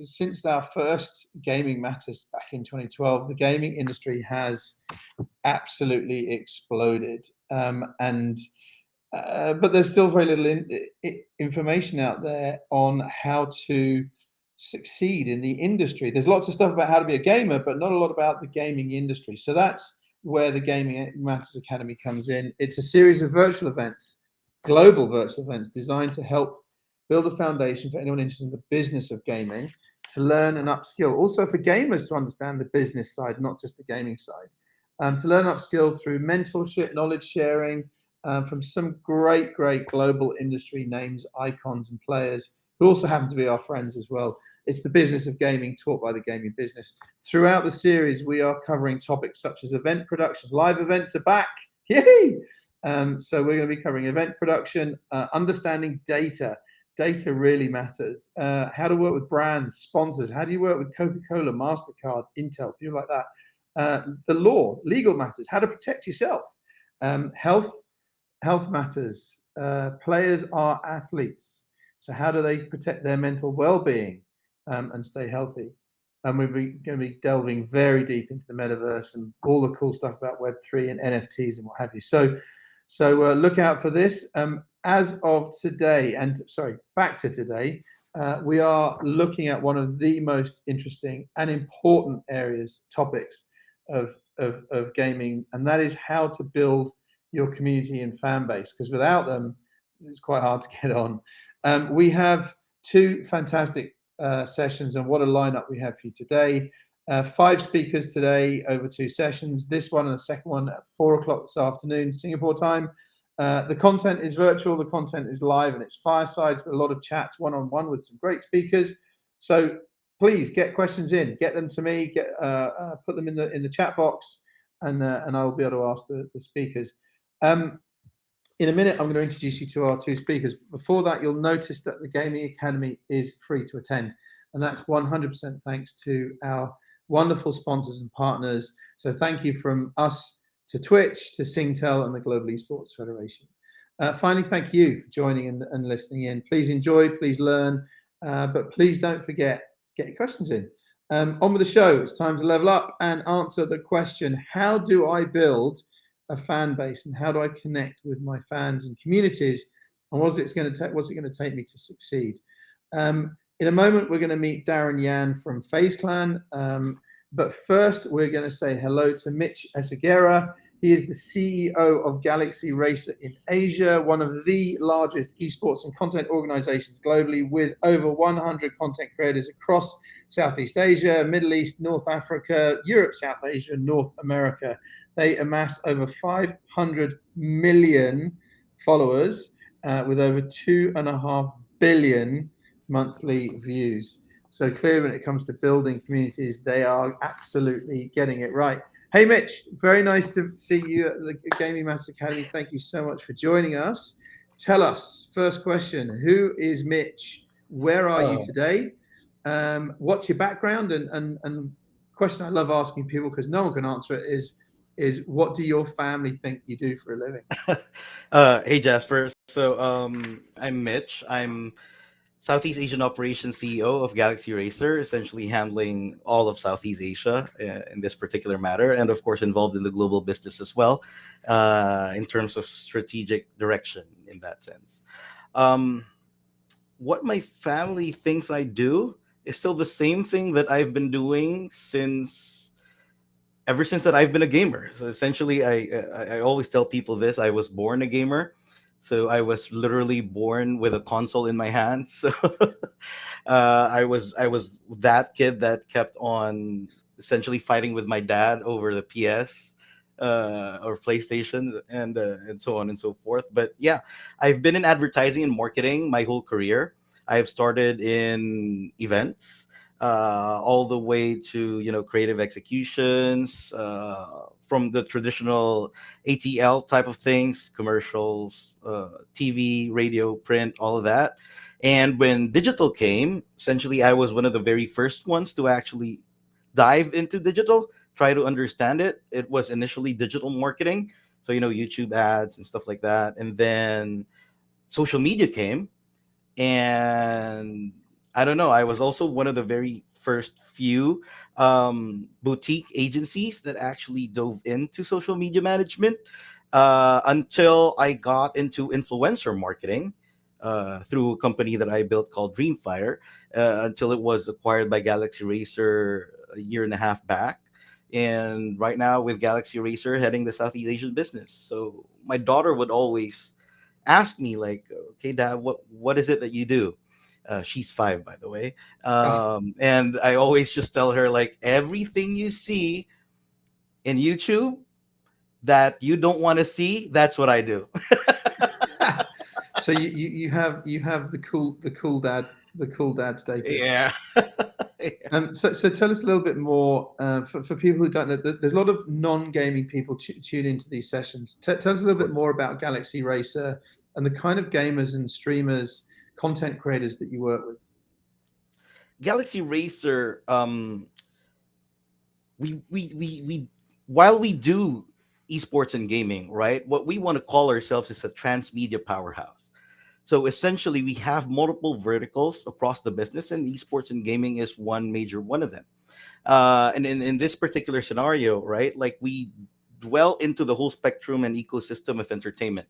since our first Gaming Matters back in 2012, the gaming industry has absolutely exploded. But there's still very little information out there on how to succeed in the industry. There's lots of stuff about how to be a gamer, but not a lot about the gaming industry. So that's where the Gaming Matters Academy comes in. It's a series of virtual events, global virtual events, designed to help build a foundation for anyone interested in the business of gaming to learn and upskill. Also for gamers to understand the business side, not just the gaming side. To learn upskill through mentorship, knowledge sharing, from some great global industry names, icons, and players who also happen to be our friends as well. It's the business of gaming taught by the gaming business. Throughout the series, we are covering topics such as event production. Live events are back. Yay! So we're going to be covering event production, understanding data. Data really matters. How to work with brands, sponsors. How do you work with Coca-Cola, MasterCard, Intel, people like that. The law, legal matters. How to protect yourself. Health matters. Players are athletes. So how do they protect their mental well-being and stay healthy? And we're going to be delving very deep into the metaverse and all the cool stuff about Web3 and NFTs and what have you. So look out for this. As of today, back to today, we are looking at one of the most interesting and important topics of gaming, and that is how to build your community and fan base, because without them, it's quite hard to get on. We have two fantastic sessions, and what a lineup we have for you today. 5 speakers today over 2 sessions. This one and the second one at 4 o'clock this afternoon, Singapore time. The content is virtual, the content is live, and it's firesides with a lot of chats one-on-one with some great speakers. So please get questions in, get them to me, put them in the chat box, and I will be able to ask the speakers. In a minute, I'm going to introduce you to our 2 speakers. Before that, you'll notice that the Gaming Academy is free to attend, and that's 100% thanks to our wonderful sponsors and partners. So thank you from us to Twitch, to Singtel, and the Global Esports Federation. Finally, thank you for joining and listening in. Please enjoy, please learn, but please don't forget, get your questions in. On with the show. It's time to level up and answer the question, how do I build a fan base and how do I connect with my fans and communities, and what's it going to take me to succeed? In a moment, we're going to meet Darren Yan from FaZe Clan. But first, we're going to say hello to Mitch Esguerra. He is the CEO of Galaxy Racer in Asia, one of the largest esports and content organizations globally, with over 100 content creators across Southeast Asia, Middle East, North Africa, Europe, South Asia, North America. They amass over 500 million followers with over 2.5 billion monthly views. So clearly, when it comes to building communities, they are absolutely getting it right. Hey, Mitch, very nice to see you at the Gaming Matters Academy. Thank you so much for joining us. Tell us, first question, who is Mitch? Where are you today? What's your background? And question I love asking people, because no one can answer it, is what do your family think you do for a living? Hey, Jasper. So I'm Mitch. I'm Southeast Asian Operations CEO of Galaxy Racer, essentially handling all of Southeast Asia in this particular matter, and of course involved in the global business as well, in terms of strategic direction in that sense. What my family thinks I do is still the same thing that I've been doing ever since that I've been a gamer. So essentially, I always tell people this: I was born a gamer. So I was literally born with a console in my hands. So I was that kid that kept on essentially fighting with my dad over the PS or PlayStation and so on and so forth. But yeah, I've been in advertising and marketing my whole career. I've started in events, all the way to creative executions, from the traditional ATL type of things, commercials, TV, radio, print, all of that. And when digital came, essentially I was one of the very first ones to actually dive into digital, try to understand it. It was initially digital marketing, so YouTube ads and stuff like that. And then social media came, and I don't know. I was also one of the very first few boutique agencies that actually dove into social media management until I got into influencer marketing through a company that I built called Dreamfire until it was acquired by Galaxy Racer a year and a half back. And right now, with Galaxy Racer heading the Southeast Asian business. So my daughter would always ask me, like, okay, Dad, what is it that you do? She's 5, by the way. Ah, And I always just tell her, like, everything you see in YouTube that you don't want to see, that's what I do. so you have the cool dad status. Yeah. Yeah. So tell us a little bit more for people who don't know. There's a lot of non-gaming people tune into these sessions. Tell us a little Of bit course. more about Galaxy Racer and the kind of gamers and streamers, content creators that you work with. Galaxy Racer, we while we do esports and gaming, right? What we want to call ourselves is a transmedia powerhouse. So essentially, we have multiple verticals across the business, and esports and gaming is one major one of them. And in this particular scenario, right, like we dwell into the whole spectrum and ecosystem of entertainment.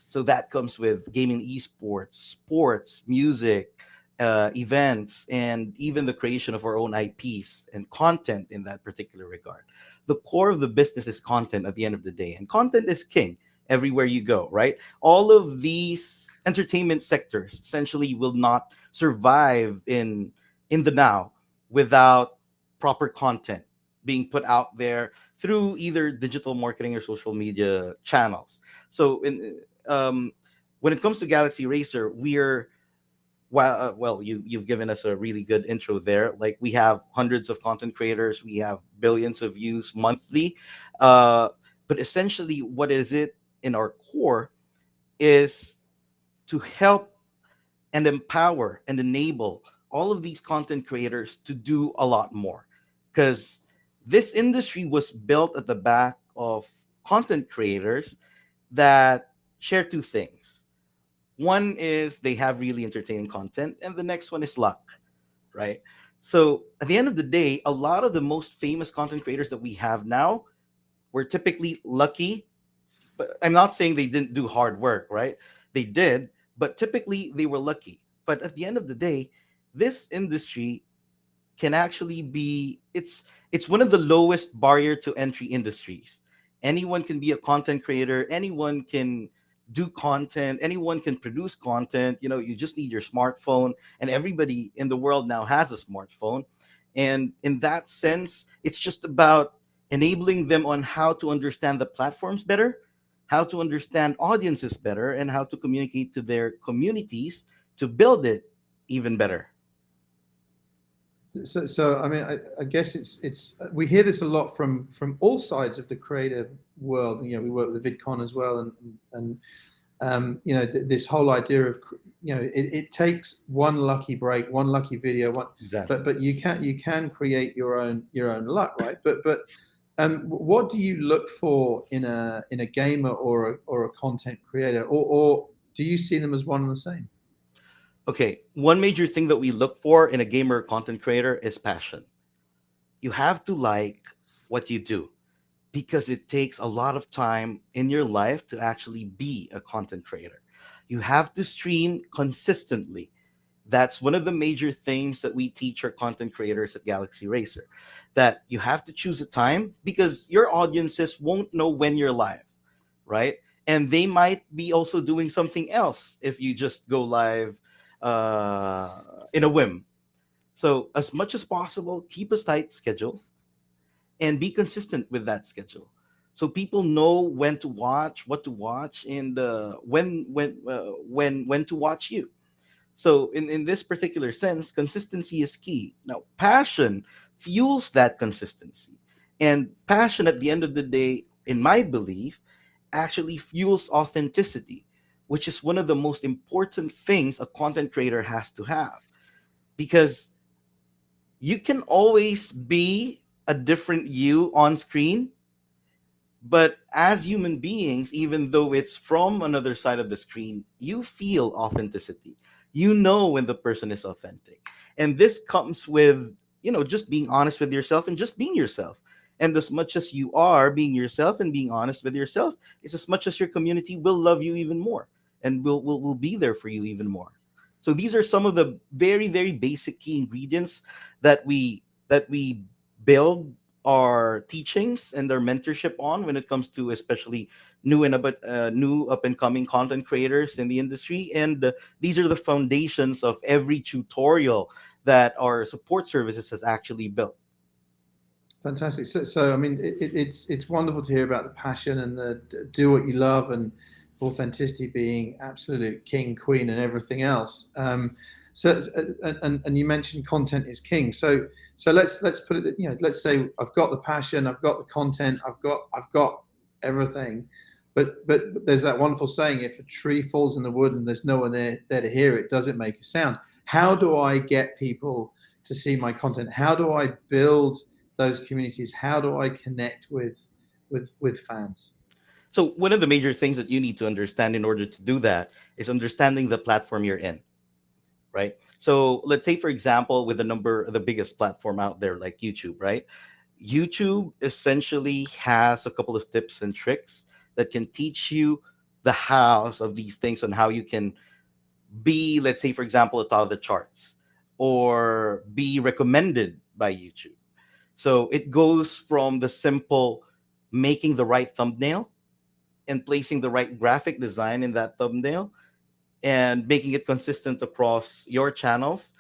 So that comes with gaming, esports, sports, music, events, and even the creation of our own IPs and content in that particular regard. The core of the business is content at the end of the day, and content is king everywhere you go, right? All of these entertainment sectors essentially will not survive in the now without proper content being put out there through either digital marketing or social media channels. So um, when it comes to Galaxy Racer, we're well, you've given us a really good intro there. Like we have hundreds of content creators, we have billions of views monthly, uh, but essentially, what is it in our core is to help and empower and enable all of these content creators to do a lot more, because this industry was built at the back of content creators that share two things. One is they have really entertaining content, and the next one is luck, right? So at the end of the day, a lot of the most famous content creators that we have now were typically lucky. But I'm not saying they didn't do hard work, right? They did, but typically they were lucky. But at the end of the day, this industry can actually be it's one of the lowest barrier to entry industries. Anyone can be a content creator, anyone can do content, anyone can produce content. You know, you just need your smartphone, and everybody in the world now has a smartphone. And in that sense, it's just about enabling them on how to understand the platforms better, how to understand audiences better, and how to communicate to their communities to build it even better. So I mean, I guess it's we hear this a lot from all sides of the creative world. You know, we work with the VidCon as well, and this whole idea of it takes one lucky break, one lucky video, one, Exactly. but you can create your own luck, right? But what do you look for in a gamer or a content creator, or do you see them as one and the same? Okay, one major thing that we look for in a gamer content creator is passion. You have to like what you do because it takes a lot of time in your life to actually be a content creator. You have to stream consistently. That's one of the major things that we teach our content creators at Galaxy Racer, that you have to choose a time because your audiences won't know when you're live, right? And they might be also doing something else if you just go live in a whim. So, as much as possible, keep a tight schedule and be consistent with that schedule. So people know when to watch, what to watch, and when to watch you. So in this particular sense, consistency is key. Now, passion fuels that consistency. And passion at the end of the day, in my belief, actually fuels authenticity, which is one of the most important things a content creator has to have. Because you can always be a different you on screen, but as human beings, even though it's from another side of the screen, you feel authenticity. You know when the person is authentic. And this comes with, just being honest with yourself and just being yourself. And as much as you are being yourself and being honest with yourself, it's as much as your community will love you even more and will be there for you even more. So these are some of the very, very basic key ingredients that we build our teachings and our mentorship on when it comes to especially new up and coming content creators in the industry. And these are the foundations of every tutorial that our support services has actually built. Fantastic. So I mean, it's wonderful to hear about the passion and the do what you love and authenticity being absolute king, queen, and everything else. And you mentioned content is king. So let's put it. Let's say I've got the passion, I've got the content, I've got everything. But there's that wonderful saying: if a tree falls in the woods and there's no one there to hear it, does it make a sound? How do I get people to see my content? How do I build those communities? How do I connect with fans? So one of the major things that you need to understand in order to do that is understanding the platform you're in, right? So let's say, for example, with the biggest platform out there like YouTube, right? YouTube essentially has a couple of tips and tricks that can teach you the hows of these things on how you can be, let's say, for example, atop of the charts or be recommended by YouTube. So it goes from the simple making the right thumbnail and placing the right graphic design in that thumbnail and making it consistent across your channels,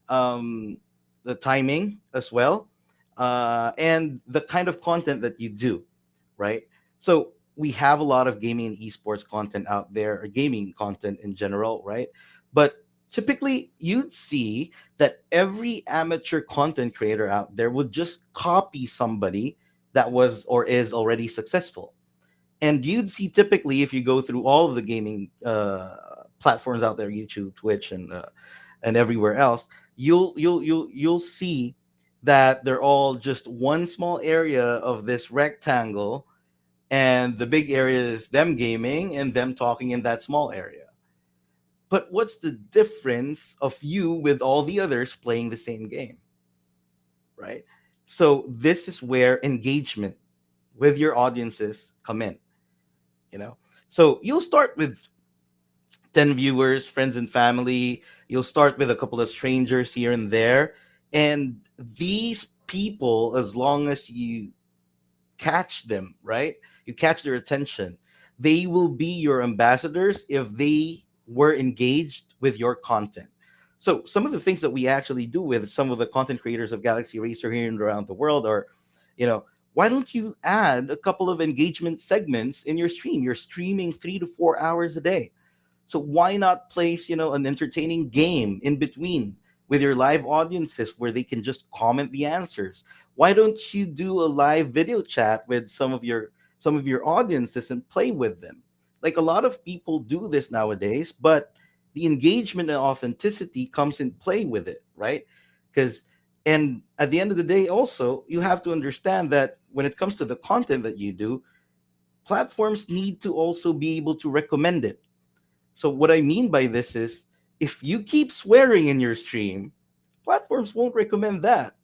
um, the timing as well, and the kind of content that you do, right? So we have a lot of gaming and esports content out there, or gaming content in general, right? But typically, you'd see that every amateur content creator out there would just copy somebody that was or is already successful. And you'd see typically, if you go through all of the gaming platforms out there, YouTube, Twitch, and everywhere else, you'll see that they're all just one small area of this rectangle, and the big area is them gaming and them talking in that small area. But what's the difference of you with all the others playing the same game, right? So this is where engagement with your audiences come in, you know. So you'll start with 10 viewers, friends and family. You'll start with a couple of strangers here and there. And these people, as long as you catch them, right? You catch their attention. They will be your ambassadors if they were engaged with your content. So some of the things that we actually do with some of the content creators of Galaxy Racer here and around the world are, you know, why don't you add a couple of engagement segments in your stream? You're streaming 3 to 4 hours a day. So why not place, an entertaining game in between with your live audiences where they can just comment the answers? Why don't you do a live video chat with some of your audiences and play with them? Like a lot of people do this nowadays, but the engagement and authenticity comes in play with it, right? Because and at the end of the day also, you have to understand that when it comes to the content that you do, platforms need to also be able to recommend it. So what I mean by this is if you keep swearing in your stream, platforms won't recommend that.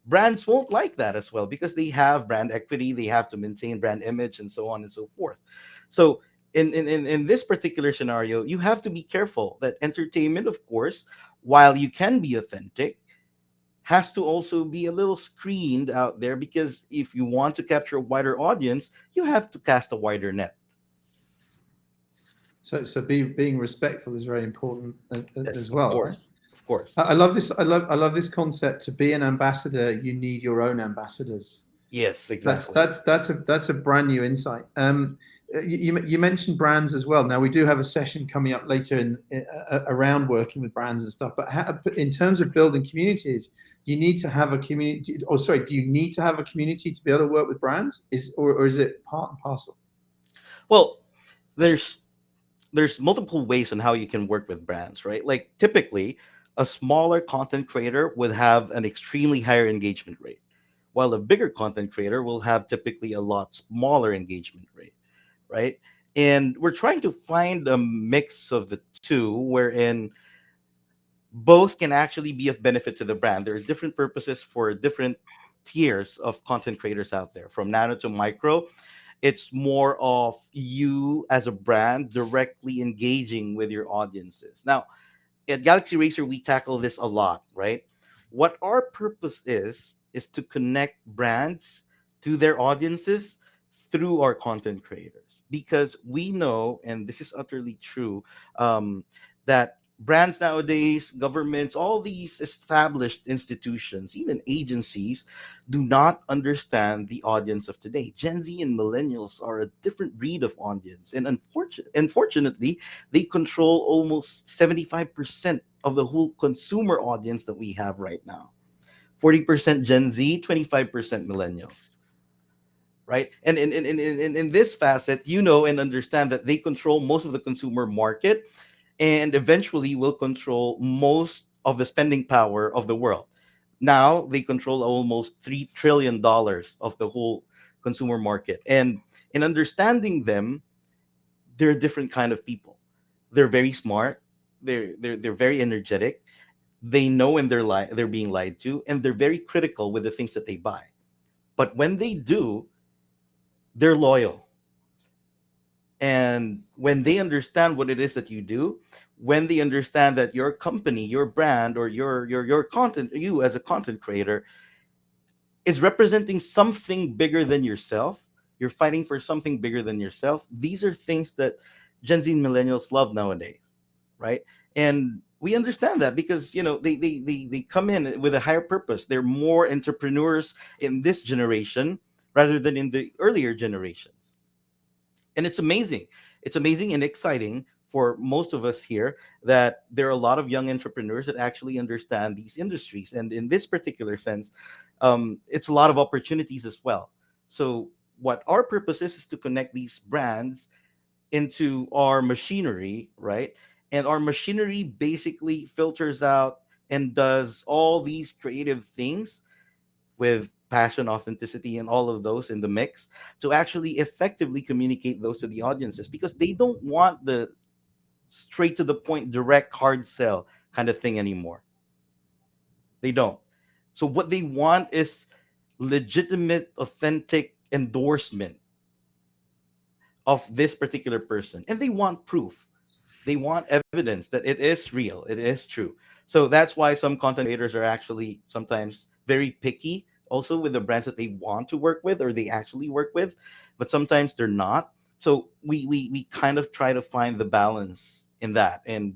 Brands won't like that as well because they have brand equity, they have to maintain brand image and so on and so forth. So in this particular scenario, you have to be careful that entertainment, of course, while you can be authentic, has to also be a little screened out there because if you want to capture a wider audience, you have to cast a wider net. Being respectful is very important Yes, as of well, right? course. Of course. I love this. I love this concept. To be an ambassador, you need your own ambassadors. Yes, That's exactly. that's that's a that's a brand new insight. You mentioned brands as well. Now we do have a session coming up later around working with brands and stuff. But in terms of building communities, you need to have a community. Or sorry, do you need to have a community to be able to work with brands? Or is it part and parcel? Well, there's there's multiple ways on how you can work with brands, right? Like typically, a smaller content creator would have an extremely higher engagement rate, while a bigger content creator will have typically a lot smaller engagement rate, right? And we're trying to find a mix of the two, wherein both can actually be of benefit to the brand. There are different purposes for different tiers of content creators out there, from nano to micro. It's more of you as a brand directly engaging with your audiences. Now, at Galaxy Racer, we tackle this a lot, right? What our purpose is to connect brands to their audiences through our content creators, because we know, and this is utterly true, that brands nowadays, governments, all these established institutions, even agencies, do not understand the audience of today. Gen Z and millennials are a different breed of audience, and unfortunately, they control almost 75% of the whole consumer audience that we have right now. 40% Gen Z, 25% millennials, right? And in this facet, you know and understand that they control most of the consumer market and eventually will control most of the spending power of the world. Now they control almost $3 trillion of the whole consumer market. And in understanding them, they're a different kind of people. They're very smart. They're very energetic. They know when they're being lied to, and they're very critical with the things that they buy. But when they do, they're loyal. And when they understand what it is that you do, when they understand that your company, your brand, or your content, you as a content creator, is representing something bigger than yourself. You're fighting for something bigger than yourself. These are things that Gen Z and millennials love nowadays, right? And we understand that because they come in with a higher purpose. They're more entrepreneurs in this generation rather than in the earlier generations. And it's amazing and exciting for most of us here that there are a lot of young entrepreneurs that actually understand these industries, and in this particular sense, it's a lot of opportunities as well. So what our purpose is to connect these brands into our machinery, right? And our machinery basically filters out and does all these creative things with passion, authenticity, and all of those in the mix to actually effectively communicate those to the audiences, because they don't want the straight to the point, direct, hard sell kind of thing anymore. They don't. So what they want is legitimate, authentic endorsement of this particular person, and they want proof. They want evidence that it is real, it is true. So that's why some content creators are actually sometimes very picky also with the brands that they want to work with or they actually work with, but sometimes they're not. So we kind of try to find the balance in that, and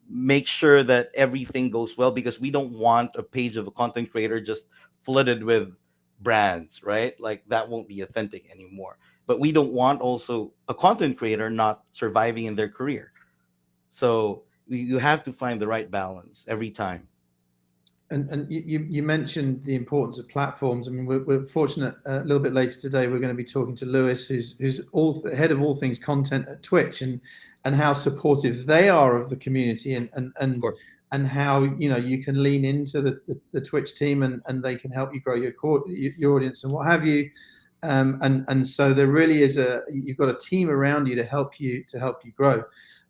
make sure that everything goes well, because we don't want a page of a content creator just flooded with brands, right? Like that won't be authentic anymore. But we don't want also a content creator not surviving in their career. So you have to find the right balance every time. And you mentioned the importance of platforms. I mean, we're fortunate. A little bit later today, we're going to be talking to Lewis, who's head of all things content at Twitch, and how supportive they are of the community, Of course. and how you can lean into the Twitch team, and they can help you grow your audience and what have you. And so there really is you've got a team around you to help you grow.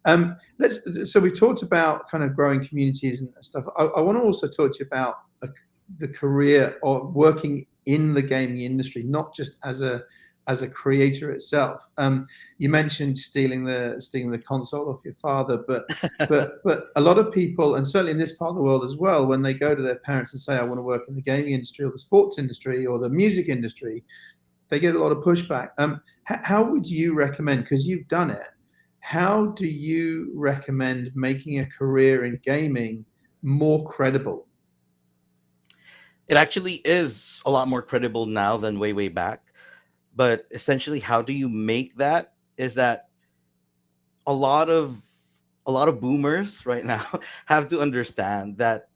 So we've talked about kind of growing communities and stuff. I want to also talk to you about the career of working in the gaming industry, not just as a creator itself. You mentioned stealing the console off your father, but a lot of people, and certainly in this part of the world as well, when they go to their parents and say, "I want to work in the gaming industry or the sports industry or the music industry," they get a lot of pushback. How would you recommend, because you've done it, how do you recommend making a career in gaming more credible? It actually is a lot more credible now than way back. But essentially, how do you make that? Is that a lot of boomers right now have to understand that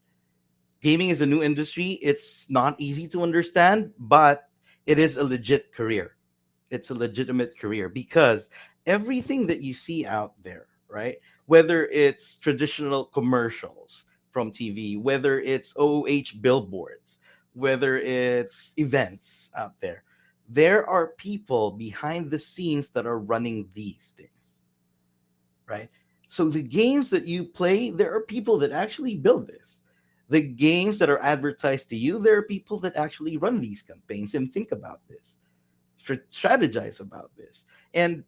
gaming is a new industry. It's not easy to understand, but it is a legit career. It's a legitimate career because everything that you see out there, right? Whether it's traditional commercials from TV, whether it's OOH billboards, whether it's events out there are people behind the scenes that are running these things, right? So the games that you play, there are people that actually build this. The games that are advertised to you, there are people that actually run these campaigns and think about this, strategize about this. And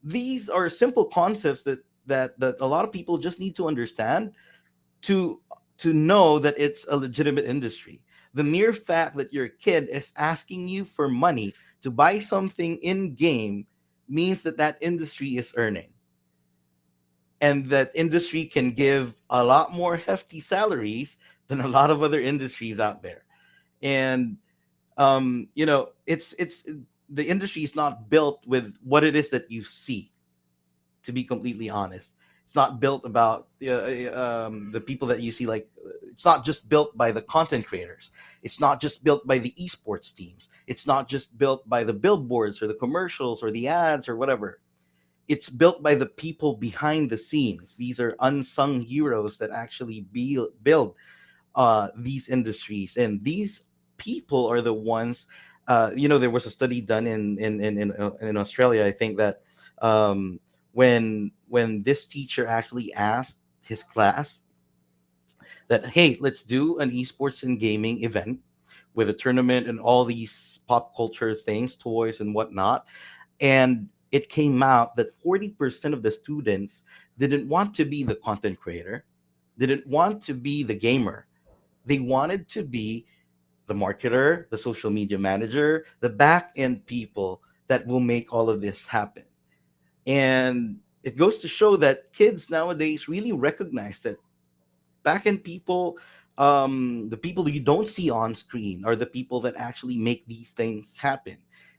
these are simple concepts that a lot of people just need to understand to know that it's a legitimate industry. The mere fact that your kid is asking you for money to buy something in game means that that industry is earning, and that industry can give a lot more hefty salaries than a lot of other industries out there. And it's the industry is not built with what it is that you see, to be completely honest. It's not built about the people that you see. Like, it's not just built by the content creators. It's not just built by the esports teams. It's not just built by the billboards or the commercials or the ads or whatever. It's built by the people behind the scenes. These are unsung heroes that actually build these industries, and these people are the ones. There was a study done in Australia, I think, that um, when this teacher actually asked his class that, hey, let's do an esports and gaming event with a tournament and all these pop culture things, toys and whatnot, and it came out that 40% of the students didn't want to be the content creator, didn't want to be the gamer. They wanted to be the marketer, the social media manager, the back end people that will make all of this happen. And it goes to show that kids nowadays really recognize that back end people, the people that you don't see on screen, are the people that actually make these things happen.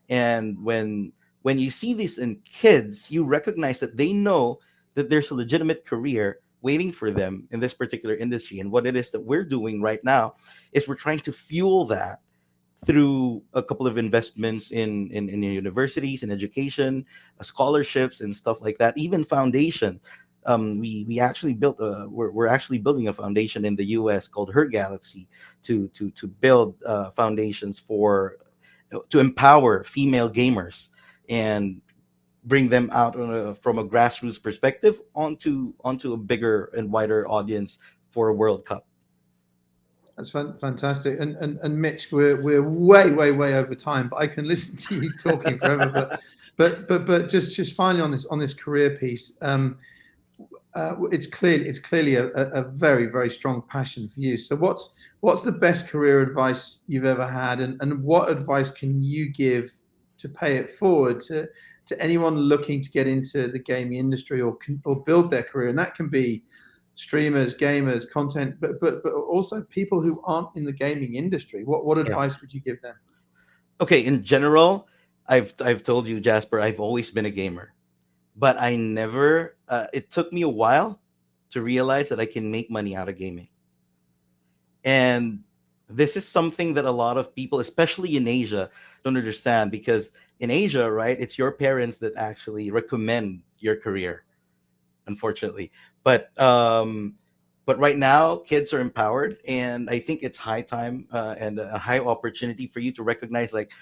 And when you see this in kids, you recognize that they know that there's a legitimate career waiting for them in this particular industry. And what it is that we're doing right now is we're trying to fuel that through a couple of investments in universities and education, scholarships and stuff like that, even foundation. We actually we're actually building a foundation in the US called Her Galaxy to build foundations for to empower female gamers and bring them out from a grassroots perspective onto a bigger and wider audience for a World Cup. That's fantastic. And Mitch, we're way over time, but I can listen to you talking forever. But just finally on this career piece, it's clearly a very strong passion for you. So what's the best career advice you've ever had, and what advice can you give to pay it forward to anyone looking to get into the gaming industry or build their career? And that can be streamers, gamers, content, but also people who aren't in the gaming industry. What Yeah. advice would you give them? Okay. In general, I've told you, Jasper, I've always been a gamer, but I never. It took me a while to realize that I can make money out of gaming. And this is something that a lot of people, especially in Asia, don't understand, because in Asia, right, it's your parents that actually recommend your career, unfortunately. But right now, kids are empowered, and I think it's high time and a high opportunity for you to recognize, like,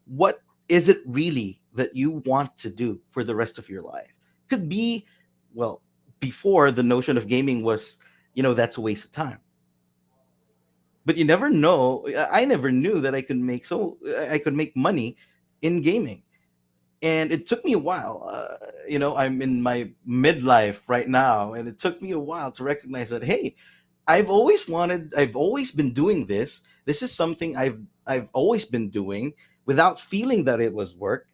what is it really that you want to do for the rest of your life? Could be, well, before the notion of gaming was, that's a waste of time, but you never know. I never knew that I could make money in gaming, and it took me a while. I'm in my midlife right now, and it took me a while to recognize that, hey, I've always been doing this. This is something I've always been doing without feeling that it was work,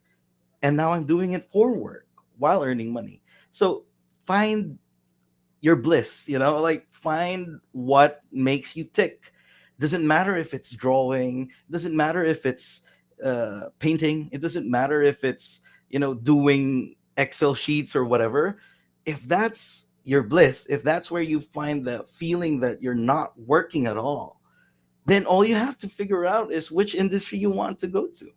and now I'm doing it for work while earning money. So find your bliss, like find what makes you tick. Doesn't matter if it's drawing, doesn't matter if it's painting, it doesn't matter if it's doing Excel sheets or whatever. If that's your bliss, if that's where you find the feeling that you're not working at all, then all you have to figure out is which industry you want to go to.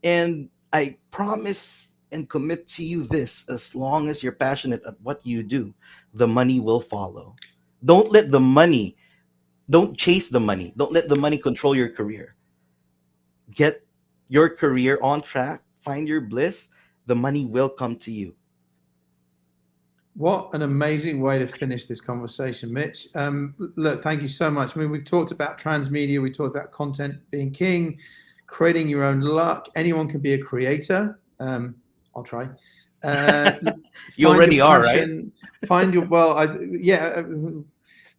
And I promise and commit to you this: as long as you're passionate at what you do, the money will follow. Don't let the money, don't chase the money. Don't let the money control your career. Get your career on track, find your bliss. The money will come to you. What an amazing way to finish this conversation, Mitch. Look, thank you so much. I mean, we've talked about transmedia, we talked about content being king, creating your own luck. Anyone can be a creator. I'll try. You Find your already are, right? passion.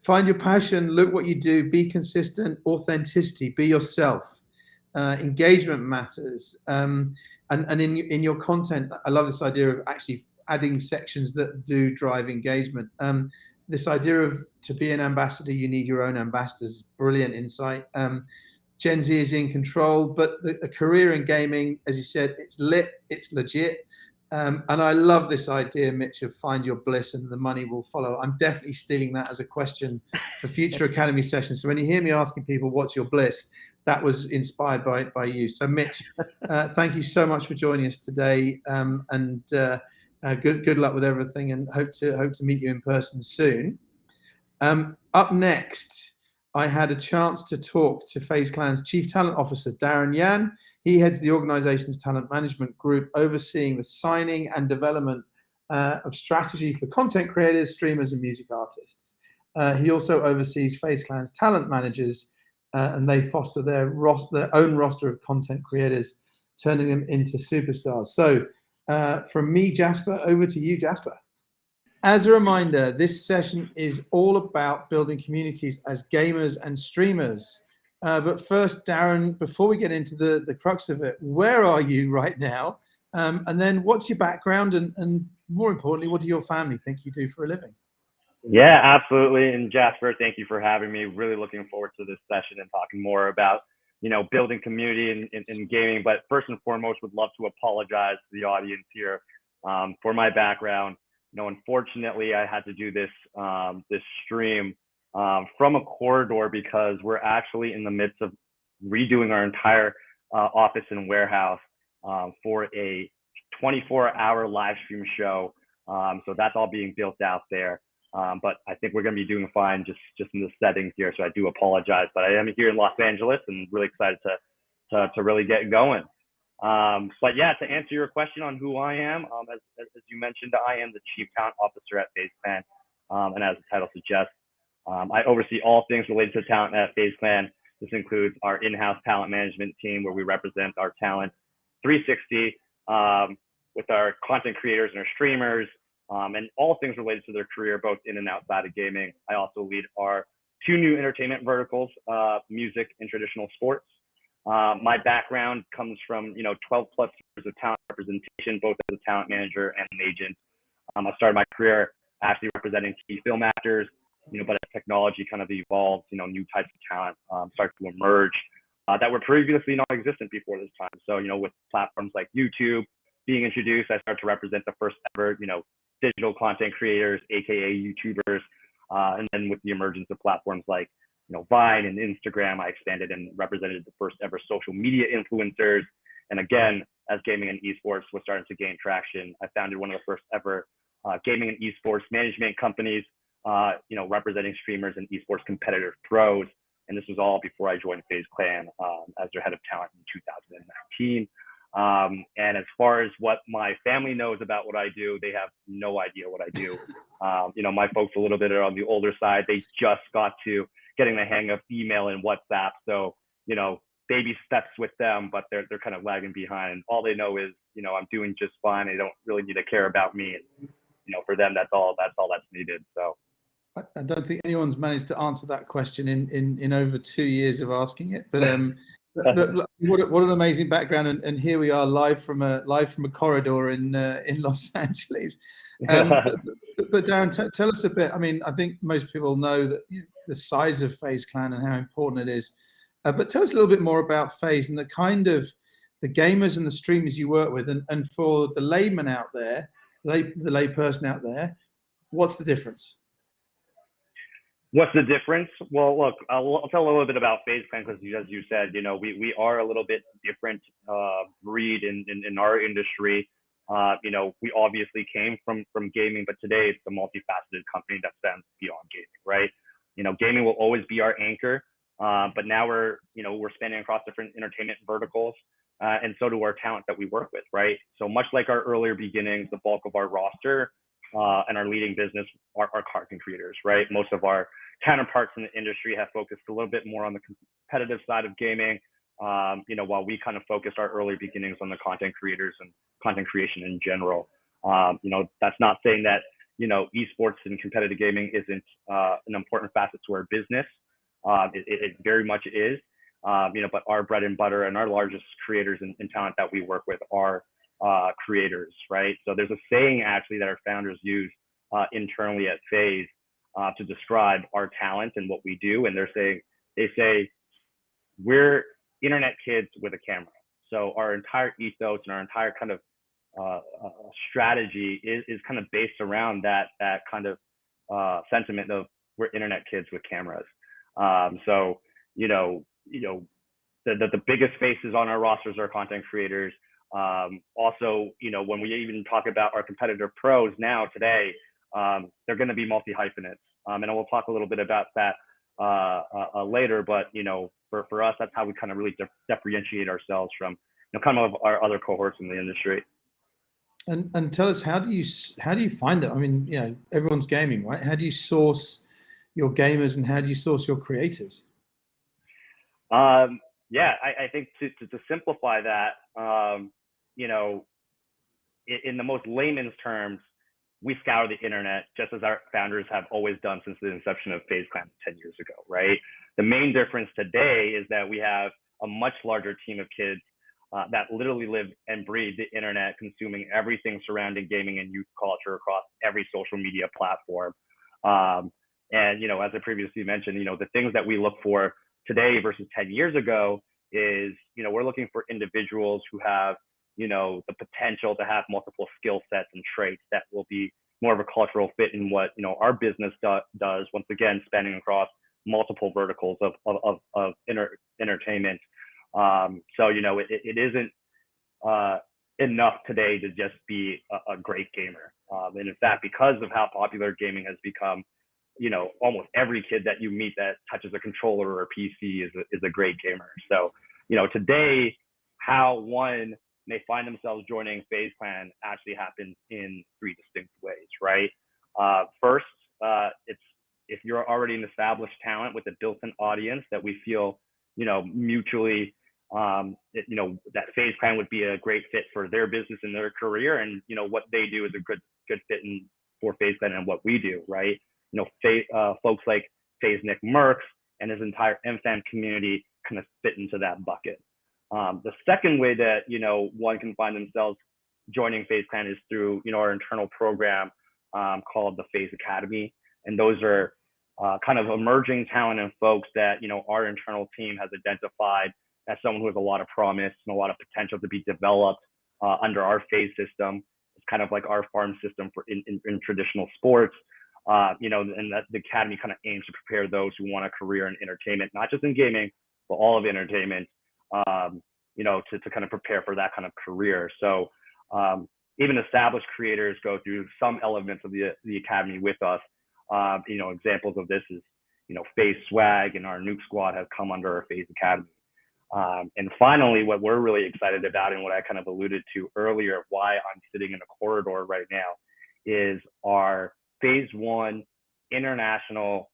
Find your passion. Look what you do. Be consistent. Authenticity. Be yourself. Engagement matters. And in your content, I love this idea of actually adding sections that do drive engagement. This idea of to be an ambassador, you need your own ambassadors. Brilliant insight. Gen Z is in control, but a career in gaming, as you said, it's lit, it's legit. And I love this idea, Mitch, of find your bliss and the money will follow. I'm definitely stealing that as a question for future Academy sessions. So when you hear me asking people, what's your bliss? That was inspired by you. So Mitch, thank you so much for joining us today. Good luck with everything, and hope to meet you in person soon. Up next, I had a chance to talk to FaZe Clan's Chief Talent Officer, Darren Yan. He heads the organization's talent management group, overseeing the signing and development of strategy for content creators, streamers, and music artists. He also oversees FaZe Clan's talent managers, and they foster their own roster of content creators, turning them into superstars. So from me, Jasper, over to you, Jasper. As a reminder, this session is all about building communities as gamers and streamers. But first, Darren, before we get into the crux of it, where are you right now? And then what's your background? And more importantly, what do your family think you do for a living? Yeah, absolutely. And Jasper, thank you for having me. Really looking forward to this session and talking more about, building community in gaming. But first and foremost, would love to apologize to the audience here for my background. Unfortunately, I had to do this stream from a corridor because we're actually in the midst of redoing our entire office and warehouse for a 24-hour live stream show. So that's all being built out there. But I think we're going to be doing fine just in the settings here. So I do apologize, but I am here in Los Angeles and really excited to really get going. But yeah, to answer your question on who I am, as you mentioned, I am the Chief Talent Officer at FaZe Clan. And as the title suggests, I oversee all things related to talent at FaZe Clan. This includes our in-house talent management team, where we represent our talent 360 with our content creators and our streamers, and all things related to their career, both in and outside of gaming. I also lead our two new entertainment verticals, music and traditional sports. My background comes from 12 plus years of talent representation, both as a talent manager and an agent. I started my career actually representing TV film actors, but as technology kind of evolved, new types of talent started to emerge that were previously non-existent before this time. So, with platforms like YouTube being introduced, I started to represent the first ever, digital content creators, aka YouTubers, and then with the emergence of platforms like Vine and Instagram, I expanded and represented the first ever social media influencers. And again, as gaming and esports was starting to gain traction, I founded one of the first ever gaming and esports management companies, representing streamers and esports competitive pros. And this was all before I joined FaZe Clan as their head of talent in 2019. And as far as what my family knows about what I do, they have no idea what I do. My folks a little bit are on the older side. They just got to getting the hang of email and WhatsApp. So, baby steps with them, but they're kind of lagging behind. All they know is, I'm doing just fine. They don't really need to care about me. And, for them, that's all that's needed. So I don't think anyone's managed to answer that question in over 2 years of asking it. But what an amazing background, and here we are live from a corridor in Los Angeles. But Darren, tell us a bit. I mean, I think most people know that the size of FaZe Clan and how important it is. But tell us a little bit more about FaZe and the kind of the gamers and the streamers you work with, and for the layman out there, the layperson out there, what's the difference? What's the difference? Well, look, I'll tell a little bit about FaZe Clan because, as you said, we are a little bit different breed in our industry. We obviously came from gaming, but today it's a multifaceted company that spans beyond gaming, right? Gaming will always be our anchor, but now we're spanning across different entertainment verticals, and so do our talent that we work with, right? So much like our earlier beginnings, the bulk of our roster and our leading business are content creators, right? Most of our counterparts in the industry have focused a little bit more on the competitive side of gaming, while we kind of focused our early beginnings on the content creators and content creation in general. That's not saying that, esports and competitive gaming isn't an important facet to our business. It very much is, but our bread and butter and our largest creators and talent that we work with are creators, right? So there's a saying actually that our founders use internally at FaZe to describe our talent and what we do. And they say, we're internet kids with a camera. So our entire ethos and our entire kind of strategy is kind of based around that kind of sentiment of we're internet kids with cameras. So the biggest faces on our rosters are content creators. Also, when we even talk about our competitor pros now today, they're going to be multi-hyphenates. And we'll talk a little bit about that later. But for us, that's how we kind of really differentiate ourselves from kind of our other cohorts in the industry. And tell us, how do you find it? I mean, everyone's gaming, right? How do you source your gamers and how do you source your creators? Yeah, I think to simplify that, in the most layman's terms, we scour the internet just as our founders have always done since the inception of FaZe Clan 10 years ago, right? The main difference today is that we have a much larger team of kids that literally live and breathe the internet, consuming everything surrounding gaming and youth culture across every social media platform. And, as I previously mentioned, the things that we look for today versus 10 years ago is, we're looking for individuals who have, the potential to have multiple skill sets and traits that will be more of a cultural fit in what, our business does, once again, spanning across multiple verticals of entertainment. So, it isn't enough today to just be a great gamer. And in fact, because of how popular gaming has become, almost every kid that you meet that touches a controller or a PC is a great gamer. So, today, how one may find themselves joining FaZe Clan actually happens in three distinct ways, right? First, it's if you're already an established talent with a built-in audience that we feel, mutually, that FaZe Clan would be a great fit for their business and their career, and what they do is a good fit for FaZe Clan and what we do, right? Folks like FaZe Nick Merckx and his entire MFAN community kind of fit into that bucket. The second way that one can find themselves joining FaZe Clan is through our internal program called the FaZe Academy, and those are kind of emerging talent and folks that our internal team has identified as someone who has a lot of promise and a lot of potential to be developed under our FaZe system. It's kind of like our farm system for in traditional sports. And that the academy kind of aims to prepare those who want a career in entertainment, not just in gaming, but all of entertainment, to kind of prepare for that kind of career. So even established creators go through some elements of the academy with us. Examples of this is, FaZe Swag and our Nuke Squad have come under our FaZe Academy. And finally, what we're really excited about and what I kind of alluded to earlier of why I'm sitting in a corridor right now is our Phase 1 International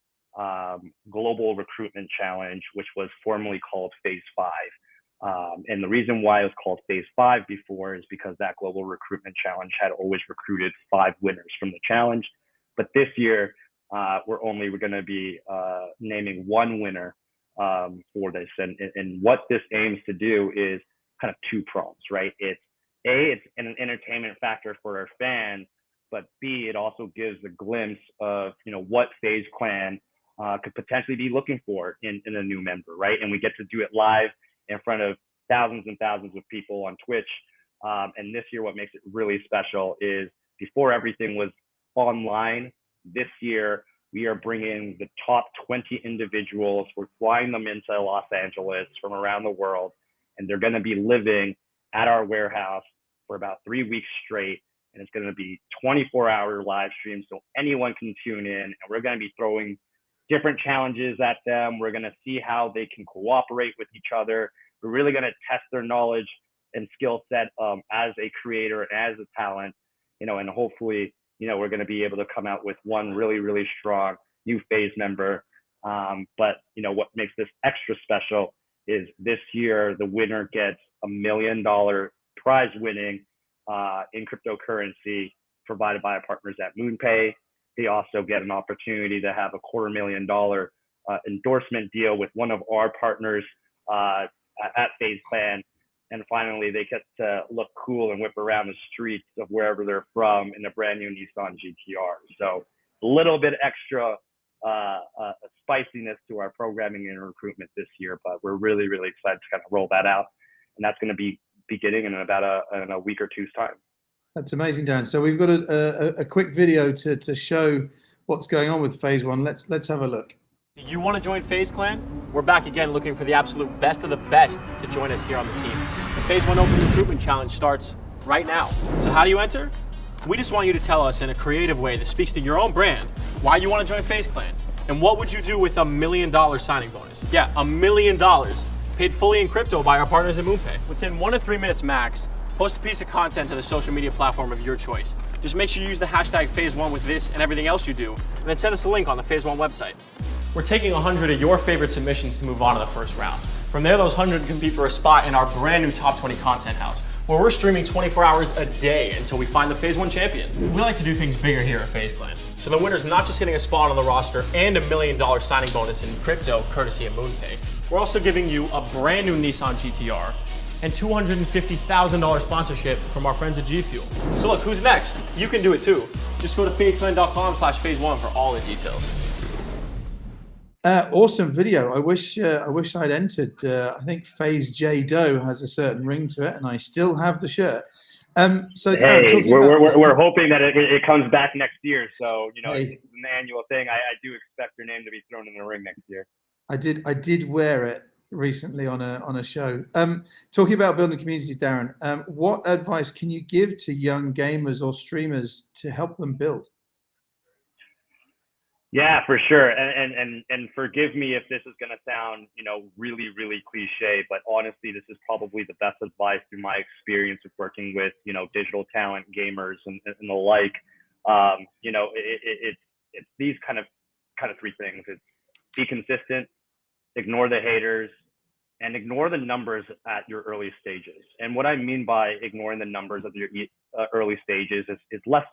Global Recruitment Challenge, which was formerly called Phase 5. And the reason why it was called Phase 5 before is because that Global Recruitment Challenge had always recruited 5 winners from the challenge. But this year, we're going to be naming 1 winner for this. And what this aims to do is kind of 2 prongs, right? It's an entertainment factor for our fans, but B, it also gives a glimpse of, what FaZe Clan could potentially be looking for in a new member, right? And we get to do it live in front of thousands and thousands of people on Twitch. And this year, what makes it really special is before everything was online, this year, we are bringing the top 20 individuals. We're flying them into Los Angeles from around the world, and they're going to be living at our warehouse for about 3 weeks straight. And it's going to be 24-hour live streams, so anyone can tune in. And we're going to be throwing different challenges at them. We're going to see how they can cooperate with each other. We're really going to test their knowledge and skill set as a creator and as a talent, and hopefully, we're going to be able to come out with one really, really strong new FaZe member. But what makes this extra special is this year the winner gets $1 million prize winning in cryptocurrency provided by our partners at MoonPay. They also get an opportunity to have a $250,000 endorsement deal with one of our partners at FaZe Clan. And finally, they get to look cool and whip around the streets of wherever they're from in a brand new Nissan GTR. So a little bit extra spiciness to our programming and recruitment this year, but we're really, really excited to kind of roll that out. And that's going to be beginning in about a week or two's time. That's amazing, Darren. So we've got a quick video to show what's going on with FaZe One. Let's have a look. Do you want to join FaZe Clan? We're back again looking for the absolute best of the best to join us here on the team. The FaZe One Open Recruitment Challenge starts right now. So how do you enter? We just want you to tell us in a creative way that speaks to your own brand why you want to join FaZe Clan. And what would you do with $1 million signing bonus? Yeah, $1 million paid fully in crypto by our partners at MoonPay. Within 1 to 3 minutes max, post a piece of content to the social media platform of your choice. Just make sure you use the hashtag FaZe1 with this and everything else you do, and then send us a link on the FaZe One website. We're taking 100 of your favorite submissions to move on to the first round. From there, those 100 compete for a spot in our brand new top 20 content house, where we're streaming 24 hours a day until we find the FaZe One champion. We like to do things bigger here at FaZe Clan. So the winner's not just getting a spot on the roster and $1 million signing bonus in crypto, courtesy of MoonPay. We're also giving you a brand new Nissan GTR and $250,000 sponsorship from our friends at G Fuel. So look, who's next? You can do it too. Just go to FaZeClan.com/FaZe1 for all the details. Awesome video. I wish I'd entered. I think FaZe J Doe has a certain ring to it, and I still have the shirt. So Darren, we're hoping that it comes back next year. So Hey. It's an annual thing. I do expect your name to be thrown in the ring next year. I did wear it recently on a show. Talking about building communities, Darren, what advice can you give to young gamers or streamers to help them build? Yeah, for sure. And forgive me if this is going to sound, really, really cliche, but honestly, this is probably the best advice through my experience of working with, digital talent, gamers, and the like. It's these kind of three things. It's be consistent, ignore the haters, and ignore the numbers at your early stages. And what I mean by ignoring the numbers at your early stages is less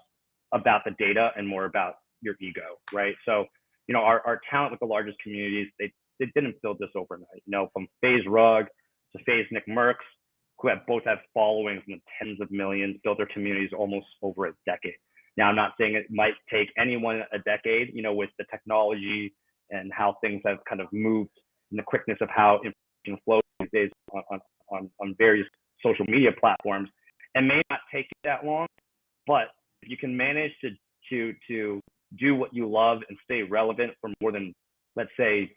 about the data and more about your ego, right? So, our talent with the largest communities, they didn't build this overnight. From FaZe Rug to FaZe Nick Merckx, who both have followings in the tens of millions, built their communities almost over a decade. Now, I'm not saying it might take anyone a decade, with the technology and how things have kind of moved and the quickness of how information flows these days on various social media platforms. It may not take you that long, but if you can manage to do what you love and stay relevant for more than, let's say,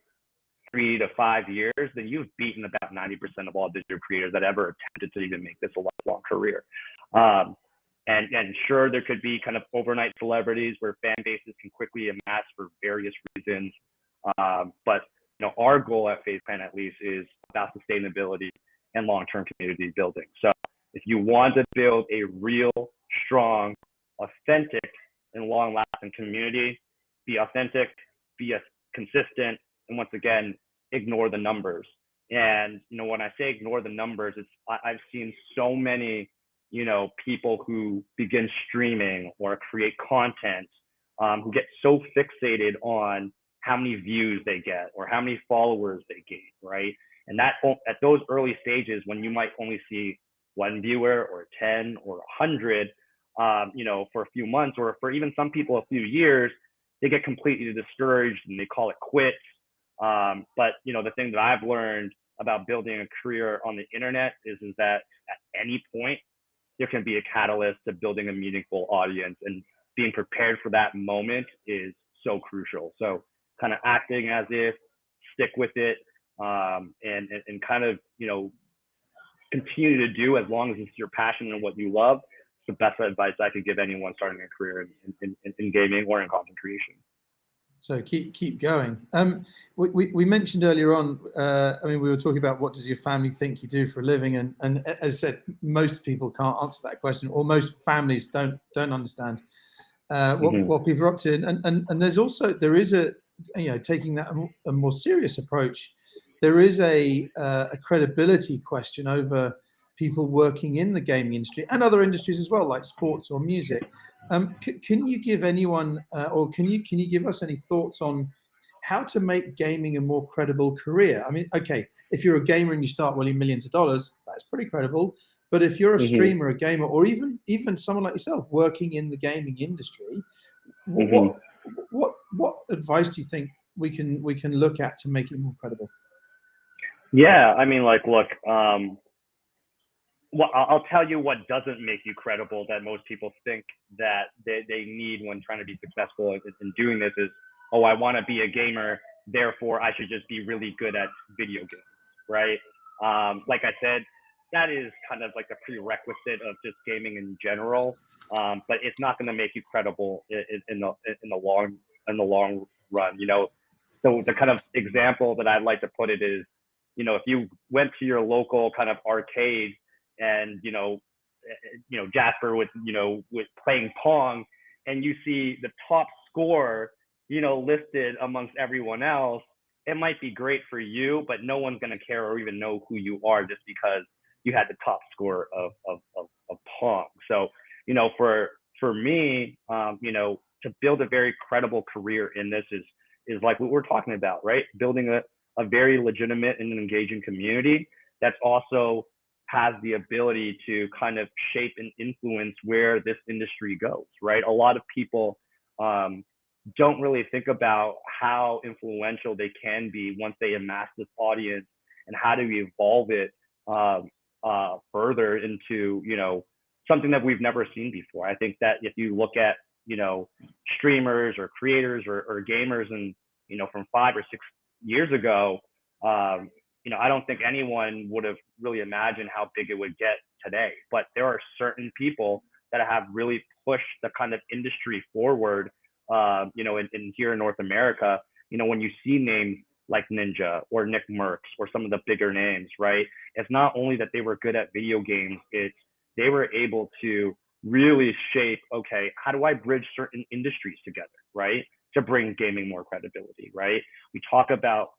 3 to 5 years, then you've beaten about 90% of all digital creators that ever attempted to even make this a lifelong career. And sure, there could be kind of overnight celebrities where fan bases can quickly amass for various reasons. But our goal at FaZe Clan, at least, is about sustainability and long-term community building. So if you want to build a real, strong, authentic, and long-lasting community, be authentic, be consistent, and once again, ignore the numbers. And when I say ignore the numbers, I've seen so many people who begin streaming or create content who get so fixated on how many views they get or how many followers they gain, right? And that at those early stages, when you might only see 1 viewer or 10 or 100, for a few months, or for even some people a few years, they get completely discouraged and they call it quits. But the thing that I've learned about building a career on the internet is that at any point there can be a catalyst to building a meaningful audience, and being prepared for that moment is so crucial. So kind of acting as if, stick with it, and kind of continue to do as long as it's your passion and what you love. The best advice I could give anyone starting a career in gaming or in content creation. So keep going. We mentioned earlier on, we were talking about what does your family think you do for a living, and as I said, most people can't answer that question, or most families don't understand. what people are up to, and there's also taking that a more serious approach. There is a credibility question over people working in the gaming industry and other industries as well, like sports or music. Can you give anyone, or can you give us any thoughts on how to make gaming a more credible career? I mean, okay, if you're a gamer and you start winning millions of dollars, that's pretty credible. But if you're a streamer, a gamer, or even someone like yourself working in the gaming industry, what advice do you think we can look at to make it more credible? Yeah, I mean, like, look, well, I'll tell you what doesn't make you credible that most people think that they need when trying to be successful in doing this is, oh, I want to be a gamer, therefore I should just be really good at video games, right? Like I said, that is kind of like a prerequisite of just gaming in general, but it's not going to make you credible in the long run. You know, so the kind of example that I'd like to put it is, you know, if you went to your local kind of arcade and Jasper with playing Pong, and you see the top score listed amongst everyone else, it might be great for you, but no one's going to care or even know who you are just because you had the top score of Pong. So for me, to build a very credible career in this is like what we're talking about, right? Building a very legitimate and engaging community that's also has the ability to kind of shape and influence where this industry goes, right? A lot of people don't really think about how influential they can be once they amass this audience and how do we evolve it further into, something that we've never seen before. I think that if you look at, streamers or creators or gamers and, from 5 or 6 years ago, I don't think anyone would have really imagined how big it would get today. But there are certain people that have really pushed the kind of industry forward, in here in North America. When you see names like Ninja or Nick Merckx or some of the bigger names, right? It's not only that they were good at video games, it's they were able to really shape, okay, how do I bridge certain industries together, right? To bring gaming more credibility, right? We talk about,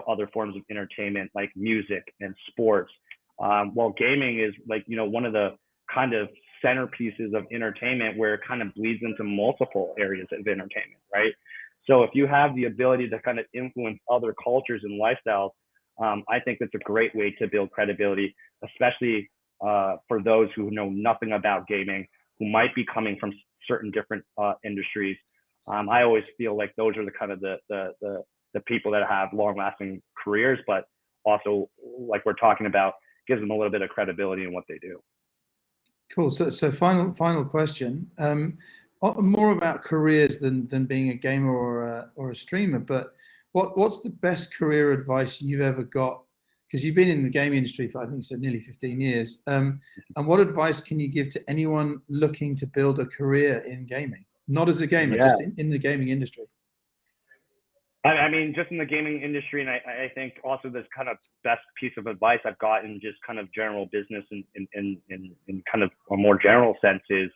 other forms of entertainment like music and sports. While gaming is like, one of the kind of centerpieces of entertainment where it kind of bleeds into multiple areas of entertainment, right? So if you have the ability to kind of influence other cultures and lifestyles, I think that's a great way to build credibility, especially for those who know nothing about gaming, who might be coming from certain different industries. I always feel like those are the kind of the people that have long-lasting careers, but also, like we're talking about, gives them a little bit of credibility in what they do. Cool. So final question. More about careers than being a gamer or a streamer. But what's the best career advice you've ever got? Because you've been in the gaming industry for, I think, so nearly 15 years. And what advice can you give to anyone looking to build a career in gaming? Not as a gamer, just in the gaming industry. I mean, just in the gaming industry, and I think also this kind of best piece of advice I've gotten just kind of general business in kind of a more general sense is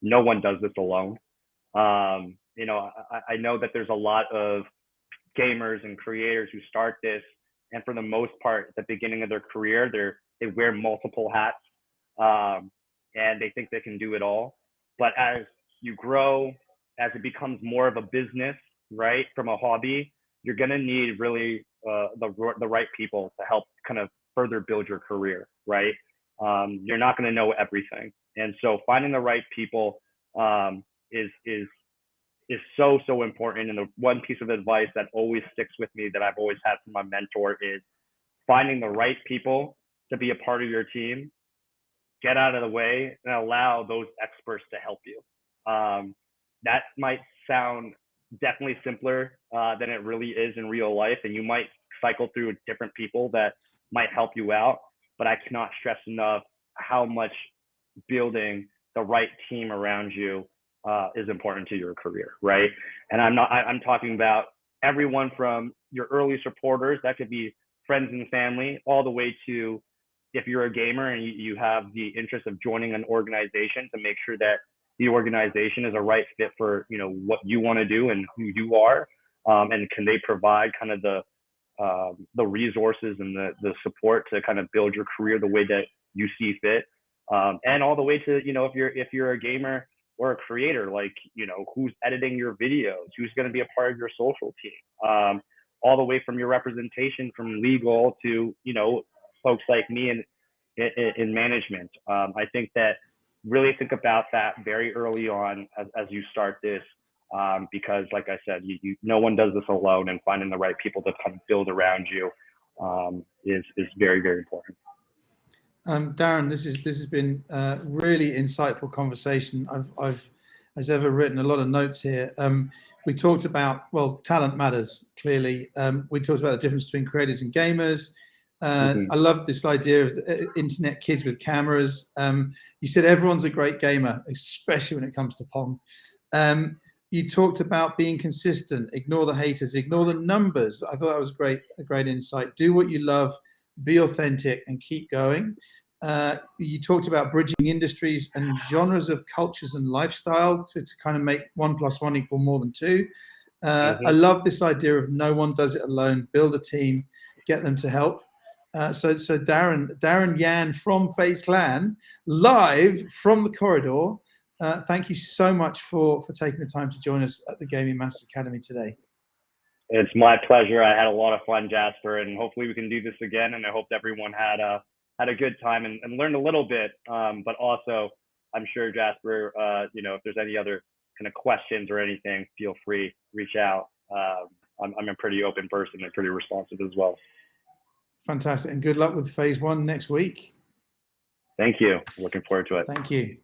no one does this alone. I know that there's a lot of gamers and creators who start this, and for the most part, at the beginning of their career, they wear multiple hats, and they think they can do it all. But as you grow, as it becomes more of a business, right, from a hobby, you're going to need really the right people to help kind of further build your career, right? You're not going to know everything. And so finding the right people is so important. And the one piece of advice that always sticks with me that I've always had from my mentor is finding the right people to be a part of your team, get out of the way, and allow those experts to help you. That might sound definitely simpler than it really is in real life, and you might cycle through different people that might help you out, but I cannot stress enough how much building the right team around you is important to your career, right? And I'm talking about everyone from your early supporters, that could be friends and family, all the way to if you're a gamer and you have the interest of joining an organization, to make sure that the organization is a right fit for, you know, what you want to do and who you are, and can they provide kind of the resources and the support to kind of build your career the way that you see fit, and all the way to, you know, if you're a gamer or a creator, like, you know, who's editing your videos, who's going to be a part of your social team, all the way from your representation from legal to, you know, folks like me in management. I think that really think about that very early on as you start this, because like I said, no one does this alone, and finding the right people to kind of build around you is very, very important. Darren, this has been a really insightful conversation. I've, as ever, written a lot of notes here. We talked about, well, talent matters, clearly. We talked about the difference between creators and gamers. I love this idea of internet kids with cameras. You said everyone's a great gamer, especially when it comes to Pong. You talked about being consistent, ignore the haters, ignore the numbers. I thought that was a great insight. Do what you love, be authentic, and keep going. You talked about bridging industries and genres of cultures and lifestyle to kind of make 1 + 1 = more than 2. I love this idea of no one does it alone. Build a team, get them to help. So Darren Yan from FaZe Clan, live from the corridor. Thank you so much for taking the time to join us at the Gaming Masters Academy today. It's my pleasure. I had a lot of fun, Jasper, and hopefully we can do this again. And I hope everyone had a good time and learned a little bit. But also, I'm sure, Jasper, you know, if there's any other kind of questions or anything, feel free, reach out. I'm a pretty open person and pretty responsive as well. Fantastic, and good luck with phase 1 next week. Thank you. Looking forward to it. Thank you.